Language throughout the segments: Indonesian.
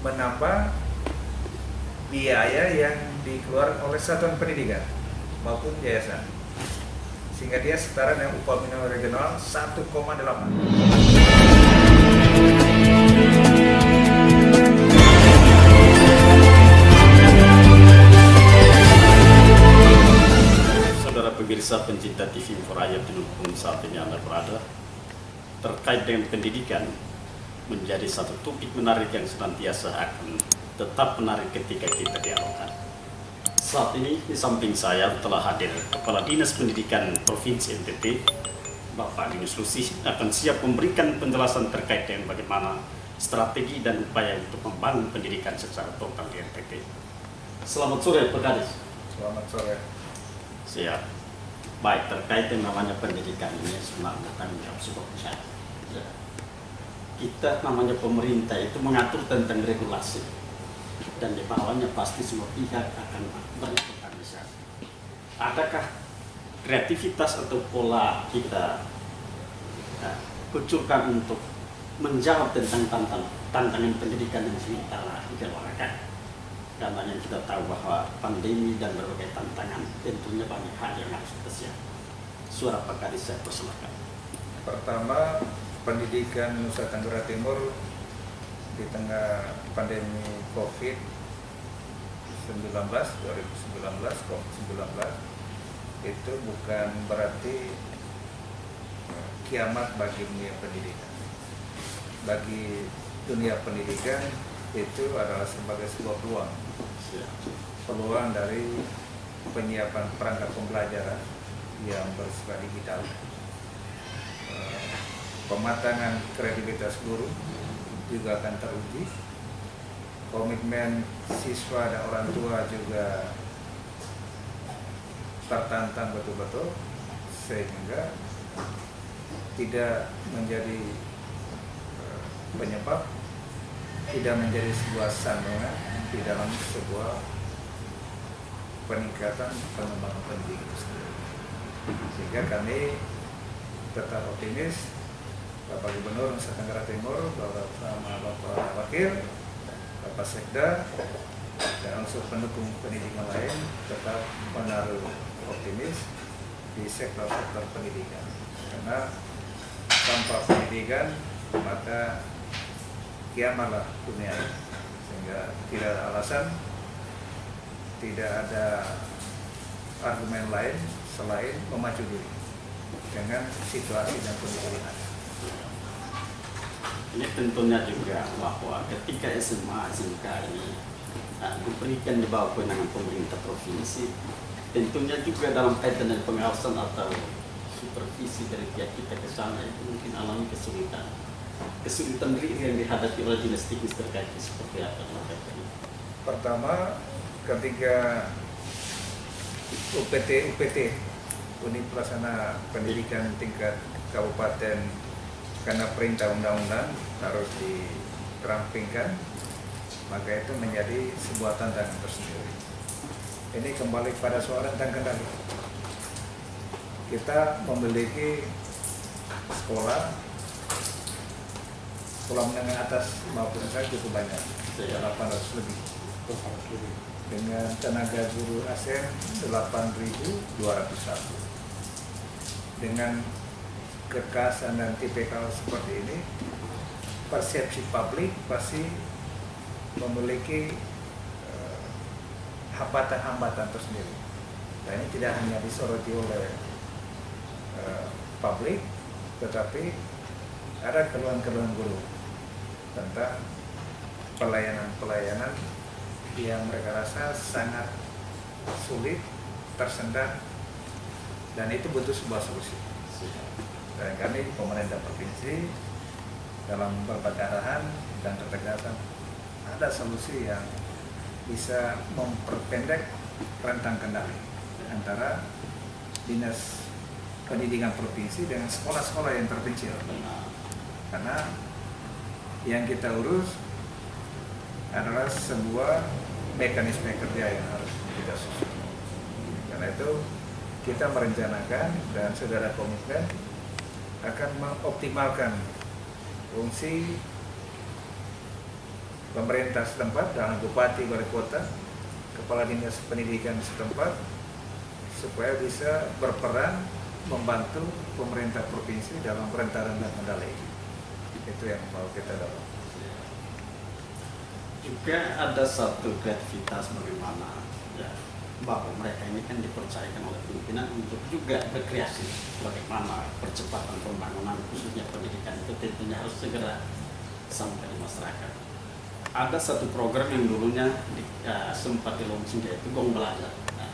menambah biaya yang dikeluarkan oleh satuan pendidikan maupun yayasan, sehingga dia setara dengan upah minimum regional 1,8. Pemirsa pencinta TV Info Rakyat dimanapun saat ini Anda berada, terkait dengan pendidikan menjadi satu topik menarik yang senantiasa akan tetap menarik ketika kita dialogkan. Saat ini di samping saya telah hadir Kepala Dinas Pendidikan Provinsi NTT, Bapak Yunus Lusih, akan siap memberikan penjelasan terkait dengan bagaimana strategi dan upaya untuk membangun pendidikan secara total di NTT. Selamat sore Pak Kadis. Selamat sore. Siap. Baik, terkait yang namanya pendidikan ini sebenarnya tanggung jawab sebuah masyarakat. Kita namanya pemerintah itu mengatur tentang regulasi, dan di bawahnya pasti semua pihak akan berikutkan di sana. Adakah kreativitas atau pola kita kucurkan untuk menjawab tentang tantangan pendidikan yang sementara digelarakan? Karena yang kita tahu bahwa pandemi dan berbagai tantangan tentunya banyak hal yang harus kita siap. Suara Pak Kadis saya persilakan. Pertama, pendidikan Nusa Tenggara Timur di tengah pandemi COVID-19 itu bukan berarti kiamat bagi dunia pendidikan. Bagi dunia pendidikan itu adalah sebagai sebuah peluang dari penyiapan perangkat pembelajaran yang bersifat digital, pematangan kredibilitas guru juga akan teruji, komitmen siswa dan orang tua juga tertantang betul-betul, sehingga tidak menjadi penyebab, tidak menjadi sebuah sandungan di dalam sebuah peningkatan pengembangan pendidikan itu sendiri. Sehingga kami tetap optimis, Bapak Gubernur Nusa Tenggara Timur, Bapak Wakil, Bapak Sekda, dan unsur pendukung pendidikan lain tetap menaruh optimis di sektor-sektor pendidikan. Karena tanpa pendidikan maka kiamatlah dunia ini, sehingga tidak ada alasan, tidak ada argumen lain selain memacu diri dengan situasi dan kondisi yang ada. Ini tentunya juga bahwa ketika SMA SMK ini diberikan di bawah kewenangan pemerintah provinsi, tentunya juga dalam kaitan dengan pengawasan atau supervisi dari pihak kita ke sana itu mungkin alami kesulitan real yang dihadapi oleh dinas teknis terkait seperti apa? Pertama, ketika UPT Unit Pelaksana Pendidikan tingkat kabupaten karena perintah undang-undang harus dirampingkan, maka itu menjadi sebuah tantangan tersendiri. Ini kembali pada soal tentang kendali. Kita memiliki sekolah menengah atas maupun saya cukup banyak, 800 lebih, dengan tenaga guru ASN 8.201. Dengan kekerasan dan tipikal seperti ini, persepsi publik pasti memiliki hambatan-hambatan tersendiri. Dan ini tidak hanya disoroti oleh publik, tetapi ada keluhan-keluhan guru tentang pelayanan yang mereka rasa sangat sulit, tersendat, dan itu butuh sebuah solusi. Dan kami pemerintah provinsi dalam berbagai arahan dan ketegasan ada solusi yang bisa memperpendek rentang kendali antara dinas pendidikan provinsi dengan sekolah-sekolah yang terpencil. Karena yang kita urus adalah sebuah mekanisme kerja yang harus kita susun. Karena itu kita merencanakan dan saudara komitmen akan mengoptimalkan fungsi pemerintah setempat, dengan bupati, wali kota, kepala dinas pendidikan setempat, supaya bisa berperan membantu pemerintah provinsi dalam perencanaan dan kendali. Itu yang mau kita dorong. Juga ada satu kreativitas bagaimana ya, bahwa mereka ini kan dipercayakan oleh pimpinan untuk juga berkreasi bagaimana percepatan pembangunan khususnya pendidikan itu tentunya harus segera sampai di masyarakat. Ada satu program yang dulunya sempat dilaunching, yaitu Gong Belajar. Nah,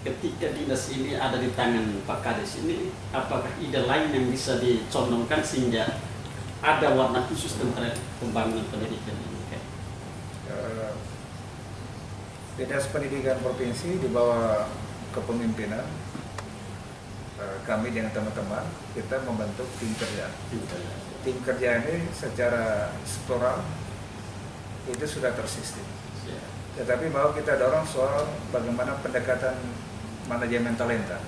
ketika dinas ini ada di tangan Pak Kades ini, apakah ide lain yang bisa dicondongkan sehingga ada warna khusus tentang pembangunan pendidikan ini? Dinas Pendidikan Provinsi di bawah kepemimpinan kami dengan teman-teman, kita membentuk tim kerja. Tim kerja ini secara struktural itu sudah tersistem. Tetapi mau kita dorong soal bagaimana pendekatan manajemen talenta,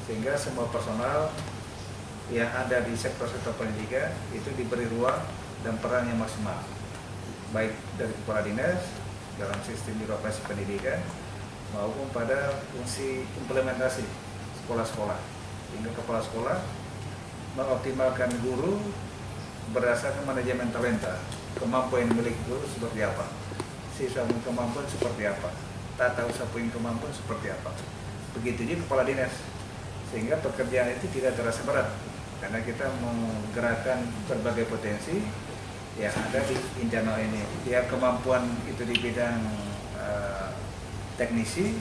sehingga semua personal yang ada di sektor-sektor pendidikan itu diberi ruang dan peran yang maksimal, baik dari kepala dinas dalam sistem birokrasi pendidikan maupun pada fungsi implementasi sekolah-sekolah, hingga kepala sekolah mengoptimalkan guru berdasarkan manajemen talenta, kemampuan yang dimiliki guru seperti apa, siswa punya kemampuan seperti apa, tata usaha punya kemampuan seperti apa. Begitu juga kepala dinas, sehingga pekerjaan itu tidak terasa berat karena kita menggerakkan berbagai potensi yang ada di internal ini. Dia kemampuan itu di bidang teknisi,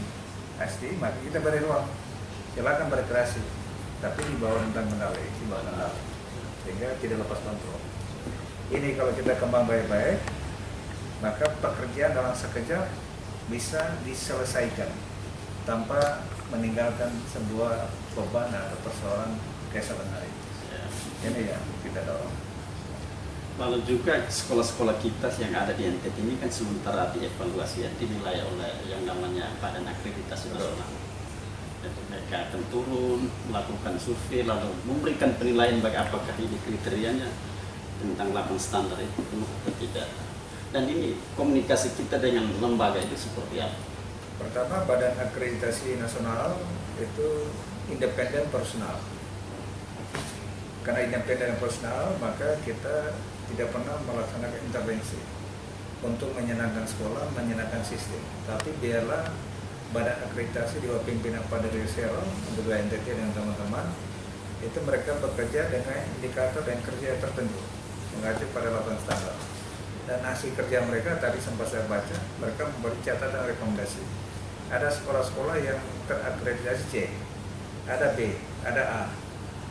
SD, maka kita beri ruang, silakan berkreasi, tapi di bawah tentang kendali, sehingga tidak lepas kontrol. Ini kalau kita kembang baik-baik, maka pekerjaan dalam sekejap bisa diselesaikan tanpa meninggalkan sebuah beban atau persoalan keesokan hari. Ini yang kita dorong. Lalu juga sekolah-sekolah kita yang ada di NTT ini kan sementara dievaluasi ya, dinilai oleh yang namanya Badan Akreditasi Nasional. Jadi mereka akan turun, melakukan survei, lalu memberikan penilaian bagi apakah ini kriterianya tentang 8 standar itu penuh atau tidak. Dan ini komunikasi kita dengan lembaga itu seperti apa? Pertama, Badan Akreditasi Nasional itu independen personal. Karena independen personal, maka kita tidak pernah melaksanakan intervensi untuk menyenangkan sekolah, menyenangkan sistem. Tapi biarlah Badan Akreditasi di bawah pimpinan Pak Dari Sero, untuk NTT dengan teman-teman, itu mereka bekerja dengan indikator dan kerja tertentu, mengacu pada 8 standar. Dan hasil kerja mereka tadi sempat saya baca, mereka memberi catatan rekomendasi. Ada sekolah-sekolah yang terakreditasi C, ada B, ada A.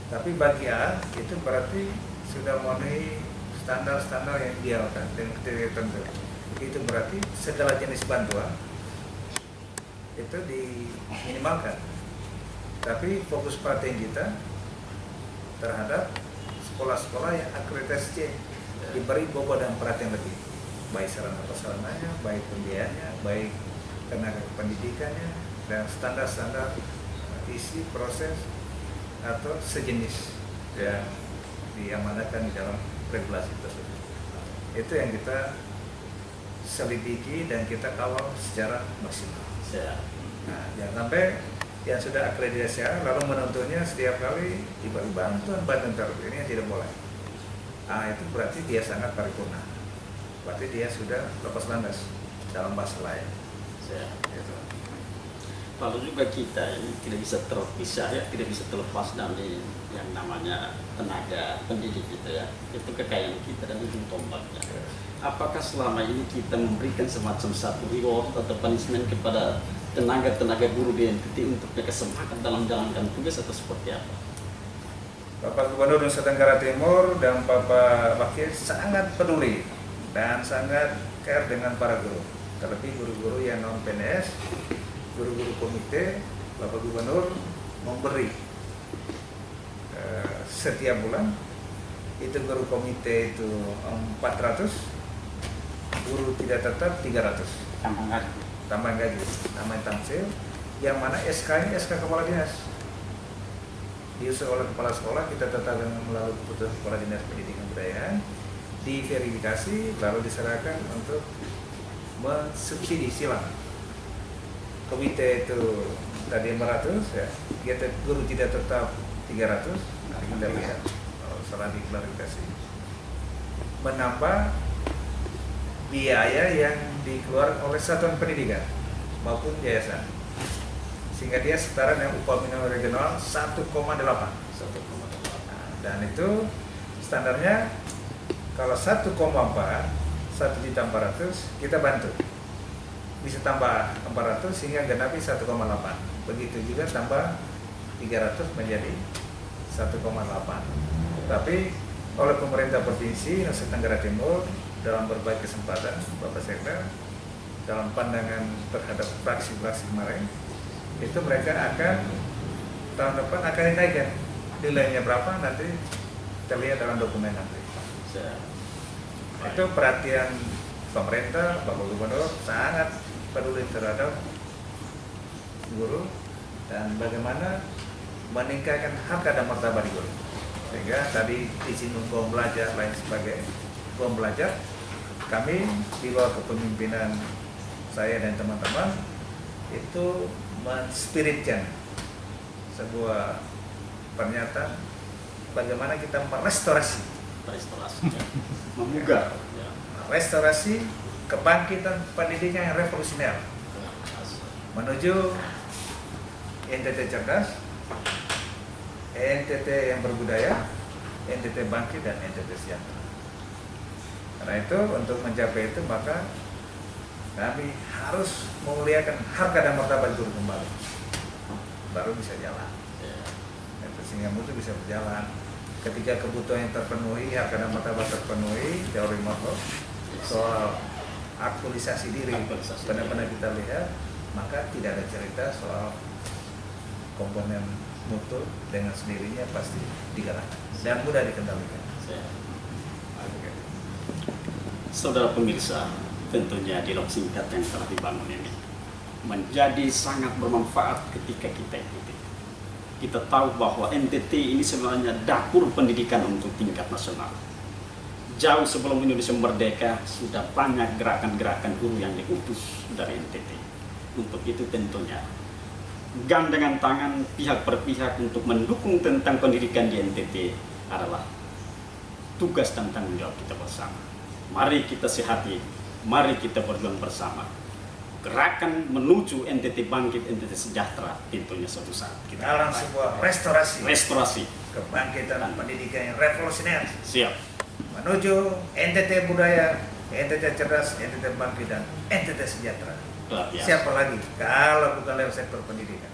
Tapi bagi A itu berarti sudah memenuhi standar-standar yang idealkan dan kriteria tertentu. Itu berarti segala jenis bantuan itu diminimalkan. Tapi fokus perhatian kita terhadap sekolah-sekolah yang akreditasi C, diberi bobot dan perhatian lebih, baik sarana prasarananya, baik pembiayaannya, baik tenaga pendidikannya, dan standar-standar isi proses atau sejenis yang diamanatkan di dalam regulasi tersebut. Itu yang kita selidiki dan kita kawal secara maksimal. Nah, jangan sampai yang sudah akreditasi lalu menuntutnya setiap kali diberi bantuan terus, ini yang tidak boleh. Nah, itu berarti dia sangat paripurna, berarti dia sudah lepas landas dalam bahasa lain. Gitu. Lalu juga kita ini tidak bisa terpisah ya, tidak bisa terlepas dari yang namanya tenaga pendidik gitu ya. Itu kekayaan kita dan ujung tombaknya. Apakah selama ini kita memberikan semacam satu reward atau punishment kepada tenaga-tenaga guru di NTT untuk mereka semangat dalam menjalankan tugas atau seperti apa? Bapak Gubernur Nusa Tenggara Timur dan Bapak Wakil sangat peduli dan sangat care dengan para guru, terlebih guru-guru yang non PNS, guru-guru komite. Bapak Gubernur memberi setiap bulan itu guru komite itu 400, guru tidak tetap 300 tambah gaji, tambahan tamsil, yang mana SK-nya SK kepala dinas diusul oleh kepala sekolah, kita tetapkan melalui keputusan kepala dinas pendidikan kebudayaan, diverifikasi lalu diserahkan untuk mensubsidi silang. Komite itu tadi 400 ya, kita guru tidak tetap 300. Nah, kita lihat setelah diklarifikasi menambah biaya yang dikeluarkan oleh satuan pendidikan maupun yayasan, sehingga dia setara dengan upah minimum regional 1,8. Dan itu standarnya kalau 1,4, 1.400.000 kita bantu, bisa tambah 400 sehingga genapi 1,8. Begitu juga tambah 300 menjadi 1,8. Tapi oleh pemerintah provinsi Nusa Tenggara Timur dalam berbagai kesempatan, Bapak Sekda, dalam pandangan terhadap fraksi-fraksi kemarin, itu mereka akan tahun depan akan dinaikkan. Nilainya berapa nanti kita lihat dalam dokumen nanti. Itu perhatian pemerintah, Bapak Gubernur sangat peduli terhadap guru dan bagaimana meningkatkan harkat dan martabat guru. Sehingga tadi izin untuk belajar lain sebagai pembelajar, kami di bawah kepemimpinan saya dan teman-teman itu menspiritkan sebuah pernyataan bagaimana kita merestorasi, memugar, restorasi kebangkitan pendidikan yang revolusioner menuju NTT cerdas, NTT yang berbudaya, NTT bangkit dan NTT sejahtera. Karena itu untuk mencapai itu maka kami harus memuliakan harkat dan martabat guru kembali, baru bisa jalan. Sehingga mutu bisa berjalan. Ketika kebutuhan yang terpenuhi, harkat dan martabat terpenuhi, teori motor soal aktualisasi diri benar-benar kita lihat, maka tidak ada cerita soal komponen mutu dengan sendirinya pasti digerakkan dan mudah dikendalikan. Saudara pemirsa, tentunya dialog singkat yang telah dibangun ini menjadi sangat bermanfaat ketika kita ikuti. Kita tahu bahwa NTT ini sebenarnya dapur pendidikan untuk tingkat nasional. Jauh sebelum Indonesia merdeka sudah banyak gerakan-gerakan guru yang diutus dari NTT. Untuk itu tentunya gandengan tangan pihak per pihak untuk mendukung tentang pendidikan di NTT adalah tugas dan tanggung jawab kita bersama. Mari kita sehati, mari kita berjuang bersama. Gerakan menuju NTT bangkit, NTT sejahtera tentunya suatu saat kita dalam sebuah restorasi kebangkitan pendidikan yang revolusioner. Siap. Menuju NTT budaya, NTT cerdas, NTT bangkit dan NTT sejahtera. Siapa lagi kalau bukan lewat sektor pendidikan?